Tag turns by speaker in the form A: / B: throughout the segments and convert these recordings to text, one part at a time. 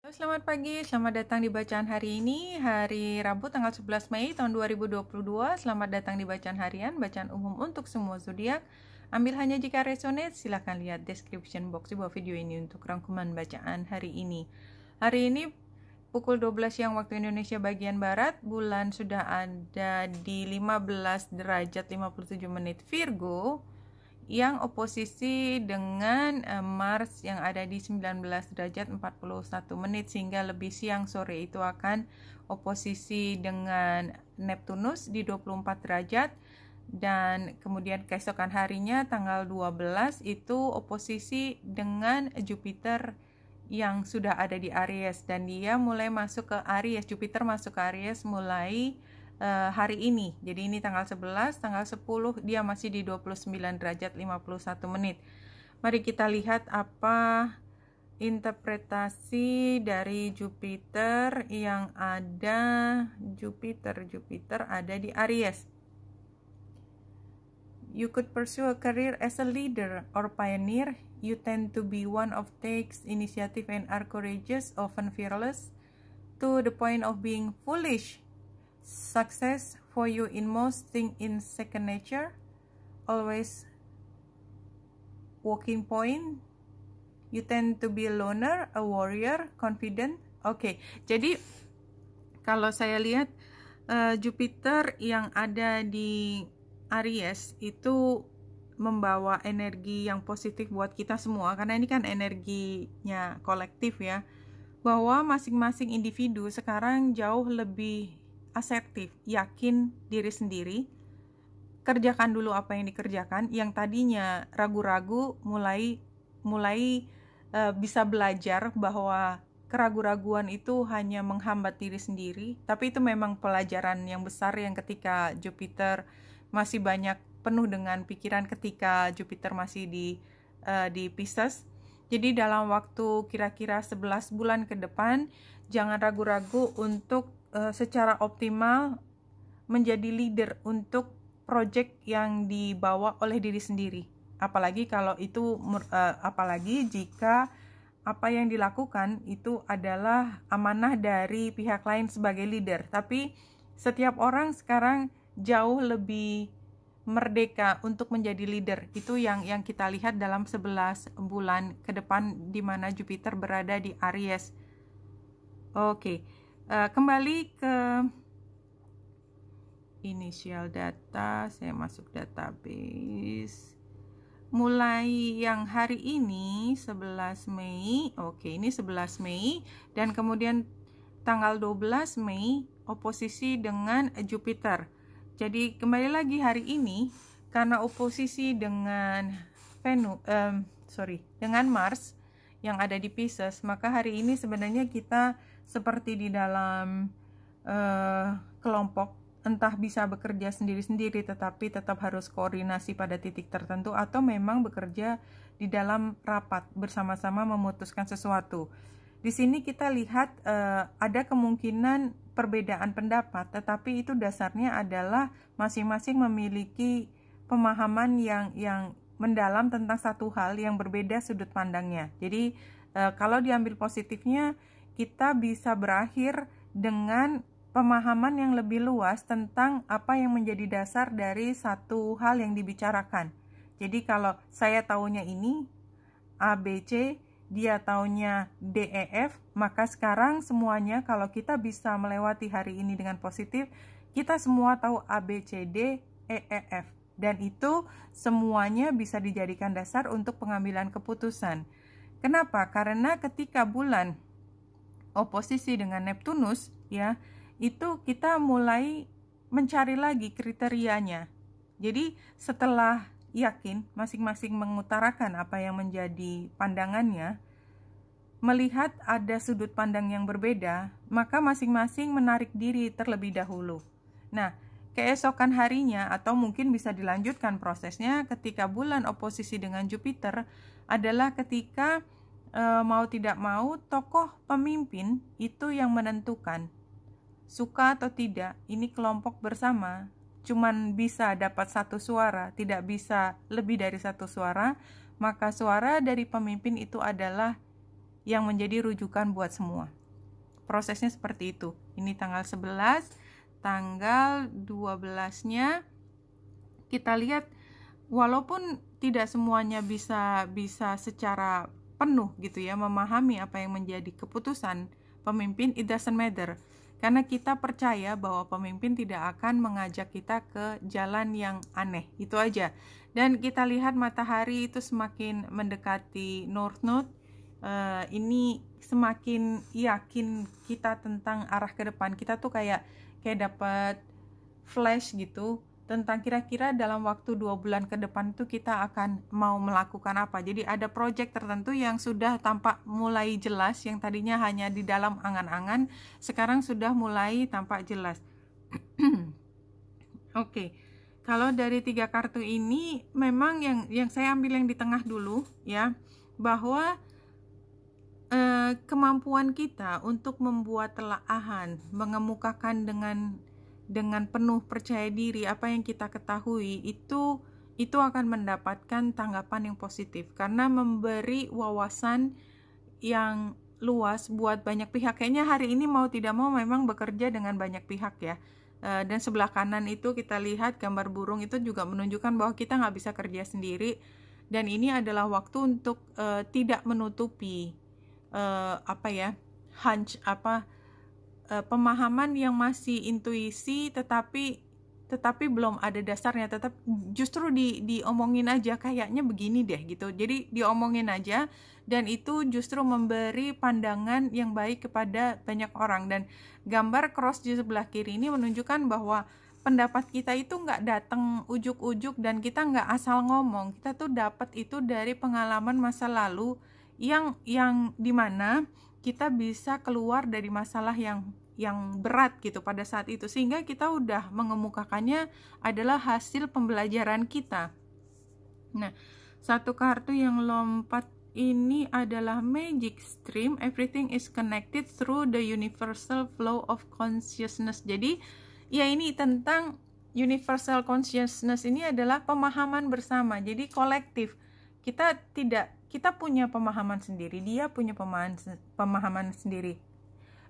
A: Halo, selamat pagi, selamat datang di bacaan hari ini, hari Rabu tanggal 11 Mei tahun 2022. Selamat datang di bacaan harian, bacaan umum untuk semua zodiak. Ambil hanya jika resonate, silahkan lihat description box di bawah video ini untuk rangkuman bacaan hari ini. Hari ini pukul 12 siang waktu Indonesia bagian Barat, bulan sudah ada di 15 derajat 57 menit Virgo, yang oposisi dengan Mars yang ada di 19 derajat 41 menit, sehingga lebih siang sore itu akan oposisi dengan Neptunus di 24 derajat, dan kemudian keesokan harinya tanggal 12 itu oposisi dengan Jupiter yang sudah ada di Aries, dan dia mulai masuk ke Aries. Jupiter masuk ke Aries mulai hari ini. Jadi ini tanggal 11, tanggal 10 dia masih di 29 derajat 51 menit. Mari kita lihat apa interpretasi dari Jupiter yang ada. Jupiter ada di Aries. You could pursue a career as a leader or pioneer. You tend to be one of takes initiative and are courageous, often fearless, to the point of being foolish. Success for you in most things in second nature. Always walking point. You tend to be a loner, a warrior, confident. Oke, jadi kalau saya lihat Jupiter yang ada di Aries itu membawa energi yang positif buat kita semua, karena ini kan energinya kolektif ya, bahwa masing-masing individu sekarang jauh lebih asertif, yakin diri sendiri, kerjakan dulu apa yang dikerjakan, yang tadinya ragu-ragu mulai bisa belajar bahwa keraguan-raguan itu hanya menghambat diri sendiri, tapi itu memang pelajaran yang besar yang ketika Jupiter masih banyak penuh dengan pikiran ketika Jupiter masih di Pisces. Jadi dalam waktu kira-kira 11 bulan ke depan, jangan ragu-ragu untuk secara optimal menjadi leader untuk project yang dibawa oleh diri sendiri. Apalagi kalau itu apalagi jika apa yang dilakukan itu adalah amanah dari pihak lain sebagai leader. Tapi setiap orang sekarang jauh lebih merdeka untuk menjadi leader. Itu yang kita lihat dalam 11 bulan ke depan di mana Jupiter berada di Aries. Oke. Kembali ke initial data, saya masuk database. Mulai yang hari ini 11 Mei. Oke, ini 11 Mei dan kemudian tanggal 12 Mei oposisi dengan Jupiter. Jadi kembali lagi hari ini karena oposisi dengan dengan Mars yang ada di Pisces, maka hari ini sebenarnya kita seperti di dalam kelompok, entah bisa bekerja sendiri-sendiri tetapi tetap harus koordinasi pada titik tertentu, atau memang bekerja di dalam rapat bersama-sama memutuskan sesuatu. Di sini kita lihat ada kemungkinan perbedaan pendapat, tetapi itu dasarnya adalah masing-masing memiliki pemahaman yang mendalam tentang satu hal yang berbeda sudut pandangnya. Jadi kalau diambil positifnya, kita bisa berakhir dengan pemahaman yang lebih luas tentang apa yang menjadi dasar dari satu hal yang dibicarakan. Jadi kalau saya taunya ini A, B, C, dia taunya D, E, F, maka sekarang semuanya kalau kita bisa melewati hari ini dengan positif, kita semua tahu A, B, C, D, E, E, F. Dan itu semuanya bisa dijadikan dasar untuk pengambilan keputusan. Kenapa? Karena ketika bulan oposisi dengan Neptunus, ya, itu kita mulai mencari lagi kriterianya. Jadi setelah yakin masing-masing mengutarakan apa yang menjadi pandangannya, melihat ada sudut pandang yang berbeda, maka masing-masing menarik diri terlebih dahulu. Nah, keesokan harinya atau mungkin bisa dilanjutkan prosesnya ketika bulan oposisi dengan Jupiter adalah ketika mau tidak mau tokoh pemimpin itu yang menentukan. Suka atau tidak, ini kelompok bersama, cuman bisa dapat satu suara, tidak bisa lebih dari satu suara, maka suara dari pemimpin itu adalah yang menjadi rujukan buat semua. Prosesnya seperti itu. Ini tanggal 11, tanggal 12-nya kita lihat walaupun tidak semuanya bisa secara penuh gitu ya memahami apa yang menjadi keputusan pemimpin, it doesn't matter. Karena kita percaya bahwa pemimpin tidak akan mengajak kita ke jalan yang aneh, itu aja. Dan kita lihat matahari itu semakin mendekati North Node, ini semakin yakin kita tentang arah ke depan. Kita tuh kayak dapat flash gitu tentang kira-kira dalam waktu 2 bulan ke depan itu kita akan mau melakukan apa. Jadi ada project tertentu yang sudah tampak mulai jelas, yang tadinya hanya di dalam angan-angan, sekarang sudah mulai tampak jelas. Oke, kalau dari 3 kartu ini memang yang saya ambil yang di tengah dulu ya, bahwa kemampuan kita untuk membuat telaahan, mengemukakan dengan penuh percaya diri apa yang kita ketahui itu akan mendapatkan tanggapan yang positif karena memberi wawasan yang luas buat banyak pihak. Kayaknya hari ini mau tidak mau memang bekerja dengan banyak pihak ya. Dan sebelah kanan itu kita lihat gambar burung, itu juga menunjukkan bahwa kita nggak bisa kerja sendiri, dan ini adalah waktu untuk tidak menutupi pemahaman yang masih intuisi tetapi belum ada dasarnya, tetap justru diomongin aja kayaknya begini deh gitu. Jadi diomongin aja dan itu justru memberi pandangan yang baik kepada banyak orang. Dan gambar cross di sebelah kiri ini menunjukkan bahwa pendapat kita itu nggak datang ujuk-ujuk dan kita nggak asal ngomong. Kita tuh dapat itu dari pengalaman masa lalu yang dimana kita bisa keluar dari masalah yang berat gitu pada saat itu, sehingga kita udah mengemukakannya adalah hasil pembelajaran kita. Nah, satu kartu yang lompat ini adalah Magic Stream. Everything is connected through the universal flow of consciousness. Jadi ya ini tentang universal consciousness, ini adalah pemahaman bersama. Jadi kolektif. Kita punya pemahaman sendiri, dia punya pemahaman sendiri,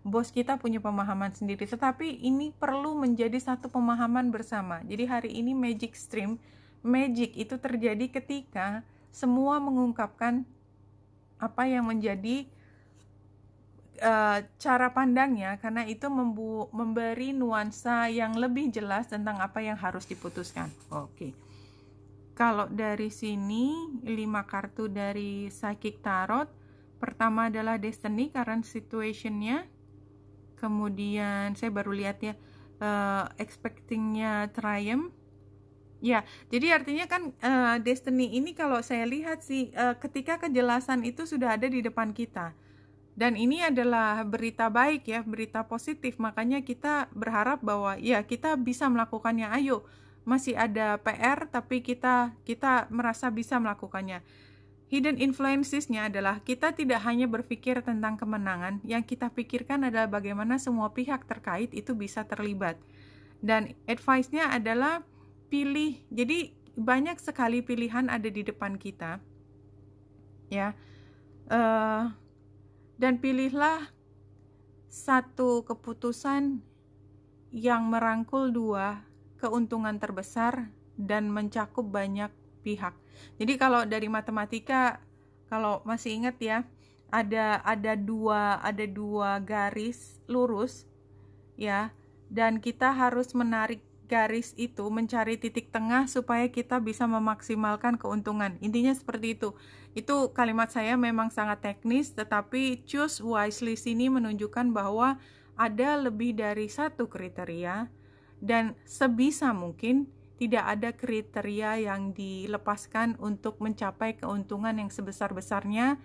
A: bos kita punya pemahaman sendiri, tetapi ini perlu menjadi satu pemahaman bersama. Jadi hari ini Magic Stream, magic itu terjadi ketika semua mengungkapkan apa yang menjadi cara pandangnya, karena itu memberi nuansa yang lebih jelas tentang apa yang harus diputuskan. Oke. Kalau dari sini 5 kartu dari Psychic Tarot. Pertama adalah Destiny, current situation-nya. Kemudian saya baru lihat ya, expecting-nya Triumph. Ya, jadi artinya kan Destiny ini kalau saya lihat sih ketika kejelasan itu sudah ada di depan kita. Dan ini adalah berita baik ya, berita positif. Makanya kita berharap bahwa ya kita bisa melakukannya. Ayo, masih ada PR tapi kita merasa bisa melakukannya. Hidden influences-nya adalah kita tidak hanya berpikir tentang kemenangan, yang kita pikirkan adalah bagaimana semua pihak terkait itu bisa terlibat. Dan advice-nya adalah pilih. Jadi banyak sekali pilihan ada di depan kita. Ya. Dan pilihlah satu keputusan yang merangkul 2 keuntungan terbesar dan mencakup banyak pihak. Jadi kalau dari matematika, kalau masih ingat ya, ada dua garis lurus ya, dan kita harus menarik garis itu, mencari titik tengah supaya kita bisa memaksimalkan keuntungan. Intinya seperti itu. Itu kalimat saya memang sangat teknis, tetapi choose wisely sini menunjukkan bahwa ada lebih dari satu kriteria, dan sebisa mungkin tidak ada kriteria yang dilepaskan untuk mencapai keuntungan yang sebesar-besarnya,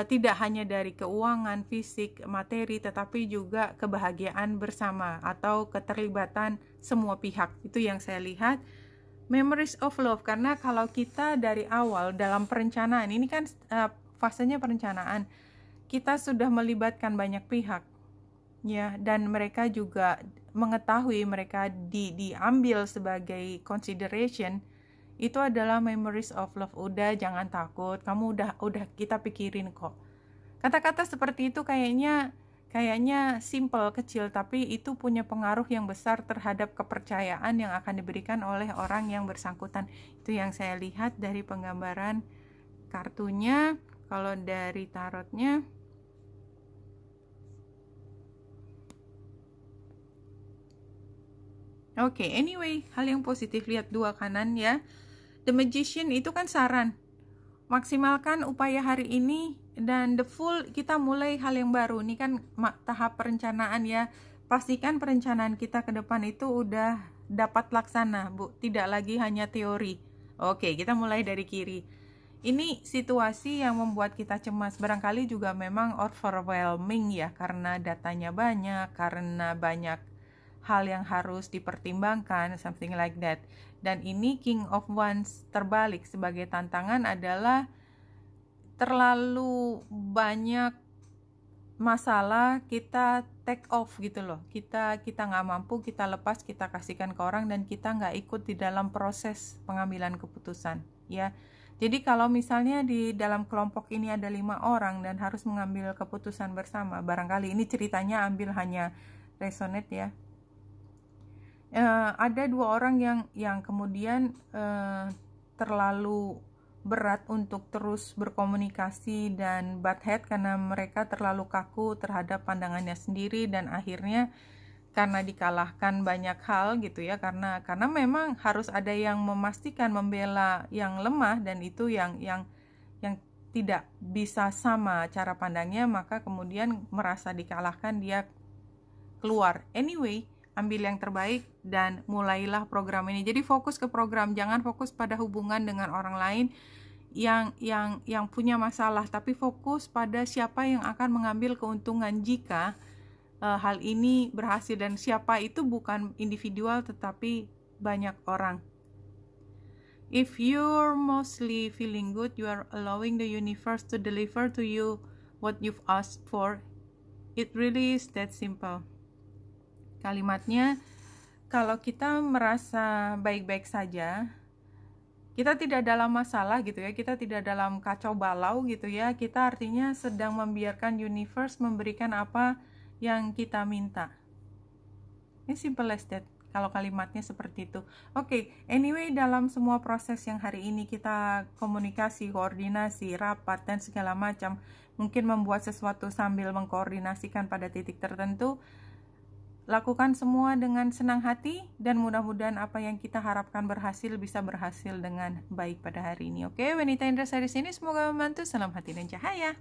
A: tidak hanya dari keuangan, fisik, materi, tetapi juga kebahagiaan bersama atau keterlibatan semua pihak. Itu yang saya lihat. Memories of love, karena kalau kita dari awal dalam perencanaan, ini kan fasenya perencanaan, kita sudah melibatkan banyak pihak ya, dan mereka juga mengetahui, mereka diambil sebagai consideration. Itu adalah memories of love. Udah, jangan takut, kamu udah kita pikirin kok. Kata-kata seperti itu kayaknya simple, kecil, tapi itu punya pengaruh yang besar terhadap kepercayaan yang akan diberikan oleh orang yang bersangkutan. Itu yang saya lihat dari penggambaran kartunya. Kalau dari tarotnya, oke, anyway, hal yang positif, lihat dua kanan ya. The Magician itu kan saran, maksimalkan upaya hari ini, dan the Fool kita mulai hal yang baru. Ini kan tahap perencanaan ya. Pastikan perencanaan kita ke depan itu udah dapat laksana, Bu. Tidak lagi hanya teori. Oke, kita mulai dari kiri. Ini situasi yang membuat kita cemas. Barangkali juga memang overwhelming ya, karena datanya banyak, karena banyak hal yang harus dipertimbangkan, something like that. Dan ini King of Wands terbalik, sebagai tantangan adalah terlalu banyak masalah, kita take off gitu loh. Kita nggak mampu, kita lepas, kita kasihkan ke orang, dan kita nggak ikut di dalam proses pengambilan keputusan ya. Jadi kalau misalnya di dalam kelompok ini ada 5 orang dan harus mengambil keputusan bersama, barangkali ini ceritanya ambil hanya resonate ya. Ada 2 orang yang kemudian terlalu berat untuk terus berkomunikasi dan butt head karena mereka terlalu kaku terhadap pandangannya sendiri, dan akhirnya karena dikalahkan banyak hal gitu ya, karena memang harus ada yang memastikan membela yang lemah, dan itu yang tidak bisa sama cara pandangnya, maka kemudian merasa dikalahkan, dia keluar. Anyway, ambil yang terbaik dan mulailah program ini. Jadi fokus ke program, jangan fokus pada hubungan dengan orang lain yang punya masalah, tapi fokus pada siapa yang akan mengambil keuntungan jika hal ini berhasil, dan siapa itu bukan individual tetapi banyak orang. If you're mostly feeling good, you are allowing the universe to deliver to you what you've asked for. It really is that simple. Kalimatnya, kalau kita merasa baik-baik saja, kita tidak dalam masalah gitu ya, kita tidak dalam kacau balau gitu ya, kita artinya sedang membiarkan universe memberikan apa yang kita minta. Ini simple as that kalau kalimatnya seperti itu. Oke, anyway, dalam semua proses yang hari ini kita komunikasi, koordinasi, rapat, dan segala macam, mungkin membuat sesuatu sambil mengkoordinasikan pada titik tertentu, lakukan semua dengan senang hati, dan mudah-mudahan apa yang kita harapkan bisa berhasil dengan baik pada hari ini. Oke, wanita Indra Sari sini, semoga membantu. Salam hati dan cahaya.